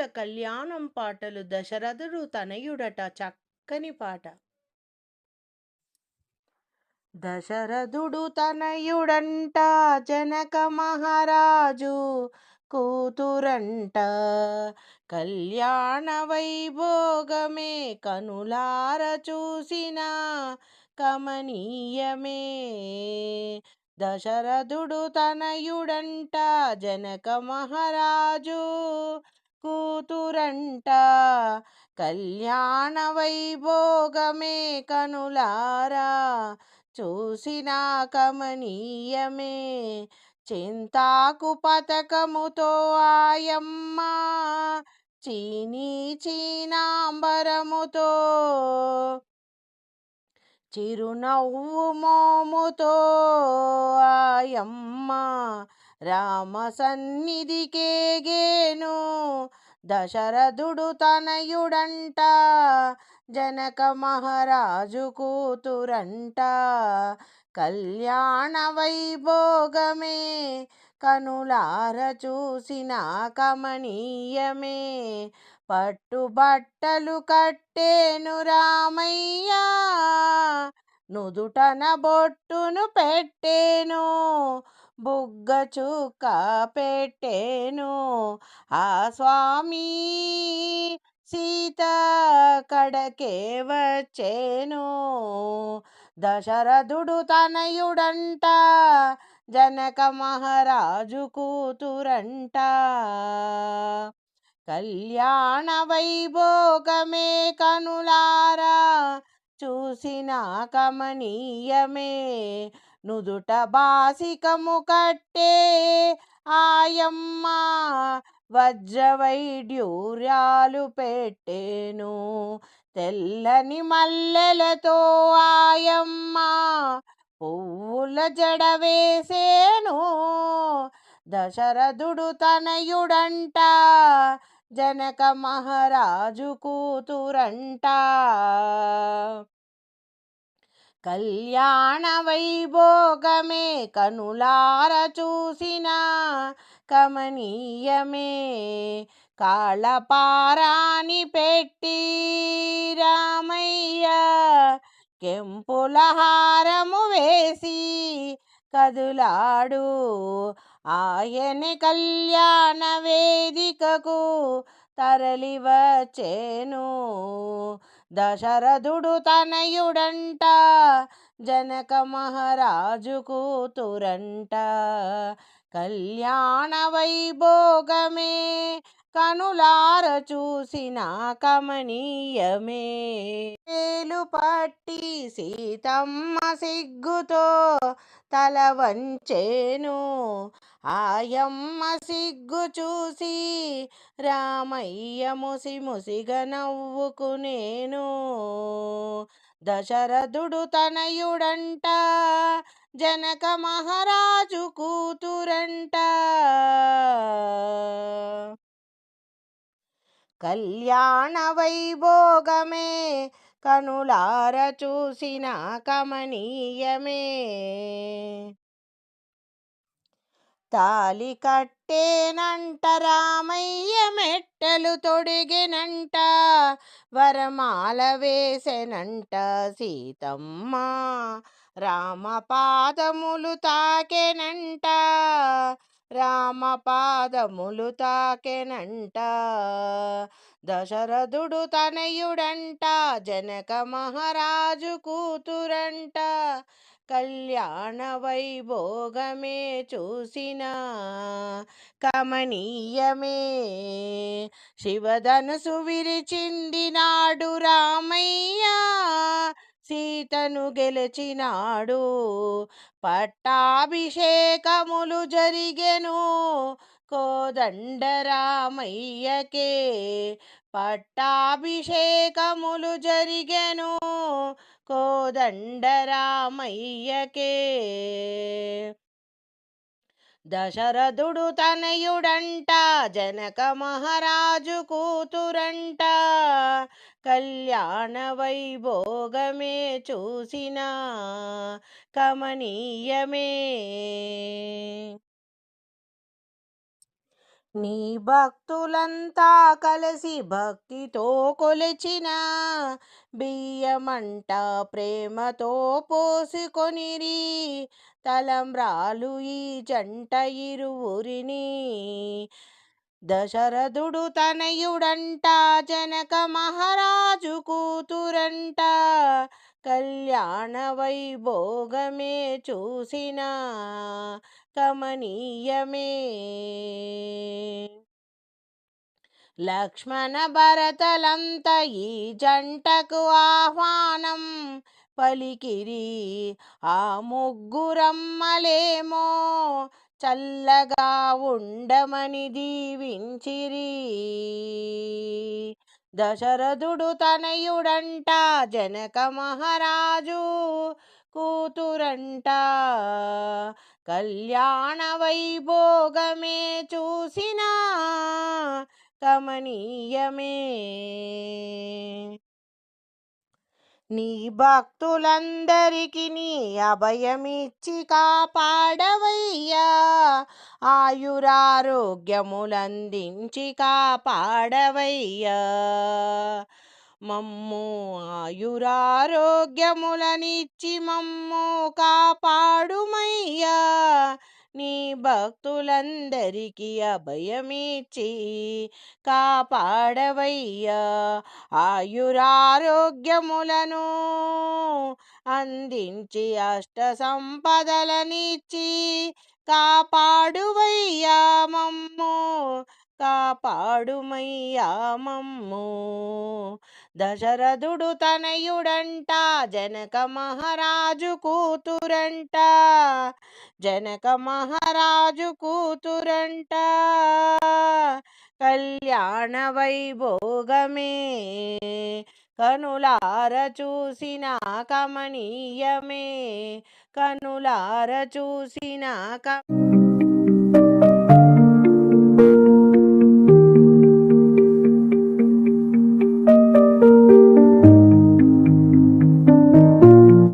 రాముల కళ్యాణం పాటలు దశరథుడు తనయుడట చక్కని పాట. దశరథుడు తనయుడంట జనక మహారాజు కూతురంట, కళ్యాణ వైభోగమే కనులార చూసిన కమనీయమే. దశరథుడు తనయుడంట జనక మహారాజు కూతురంట, కళ్యాణ వైభోగమే కనులారా చూసిన కమనీయమే. చింతాకు పతకముతో ఆయమ్మ చీనీ చీనాంబరముతో, చిరునవ్వు మోముతో ఆయమ్మ రామ సన్నిధికేగేను. దశరథుడు తనయుడంట జనక మహారాజు కూతురంట, కళ్యాణ వైభోగమే కనులార చూసిన కమనీయమే. పట్టుబట్టలు కట్టేను రామయ్య, నుదుటన బొట్టును పెట్టేను, బుగ్గ చుక్క పెట్టేను. ఆ స్వామి సీత కడకే వచ్చేను. దశరథుడు తనయుడంట జనక మహారాజు కూతురంట, కళ్యాణ వైభోగమే కనులారా చూసిన కమనీయమే. నుదుట బాసికము కట్టే ఆయమ్మ వజ్రవైడ్యూర్యాలు పెట్టేను, తెల్లని మల్లెలతో ఆయమ్మ పువ్వుల జడ వేసేను. దశరథుడు తనయుడంట జనక మహారాజు కూతురంట, కళ్యాణ వైభోగమే కనులార చూసిన కమనీయమే. కాళ్ళపారాని పెట్టి రామయ్య కెంపుల హారము వేసి కదులాడు, ఆయన కళ్యాణ వేదికకు తరలి వచ్చేను. దశరథుడు తనయుడంట జనక మహారాజు కూతురంట, కళ్యాణ వైభోగమే కనులార చూసిన కమనీయమే. వేలు పట్టి సీతమ్మ సిగ్గుతో తల వంచేను, ఆయమ్మ సిగ్గు చూసి రామయ్య ముసి ముసిగా నవ్వుకునేను. దశరథుడు తనయుడంట జనక మహారాజు కూతురంట, కళ్యాణ వైభోగమే కనులార చూసిన కమనీయమే. తాలి కట్టేనంట రామయ్య మెట్టెలు తొడిగెనంట, వరమాల వేసెనంట సీతమ్మ రామ పాదములు తాకెనంట, రామ పాదములు తాకెనంట. దశరథుడు తనయుడంట జనక మహారాజు కూతురంట, కళ్యాణ వైభోగమే చూసిన కమనీయమే. శివధనుసు విరిచిందినాడు రామయ్య సీతను గెలిచినాడు, పట్టాభిషేకములు జరిగెను కోదండ రామయ్యకే, పట్టాభిషేకములు జరిగెను కోదండ రామయ్యకే. దశరథుడు తనయుడంట జనక మహారాజు కూతురంట, కళ్యాణ వైభోగమే చూసిన కమనీయమే. నీ భక్తులంతా కలిసి భక్తితో కొలిచిన బియ్యమంట ప్రేమతో పోసుకొనిరి. తలంబ్రాలు ఈ జంట ఇరువురిని. దశరథుడు తనయుడంట, జనక మహారాజు కూతురంట. కళ్యాణ వైభోగమే చూసిన కమనీయమే. లక్ష్మణ భరతలంత ఈ జంటకు ఆహ్వానం పలికిరి. ఆ ముగ్గురమ్మలేమో చల్లగా ఉండమని దీవించిరి. దశరథుడు తనయుడంట, జనక మహారాజు కూతురంట. కళ్యాణ వైభోగమే చూసిన కమనీయమే. నీ భక్తులందరికీ నీ అభయమిచ్చి కాపాడవయ్యా. ఆయురారోగ్యములందించి కాపాడవయ్యా. మమ్ము ఆయురారోగ్యములనిచ్చి మమ్ము కాపాడుమయ్యా. నీ భక్తులందరికీ అభయమిచ్చి కాపాడవయ్యా. ఆయురారోగ్యములను అందించి అష్ట సంపదలనిచ్చి కాపాడువయ్యా మమ్ము. కాపాడుమయ్యా మమ్ము. దశరథుడు తనయుడంట, జనక మహారాజు కూతురంట. జనక మహారాజు కూతురంట. కళ్యాణ వైభోగమే కనులార చూసిన కమనీయమే. కనులార చూసిన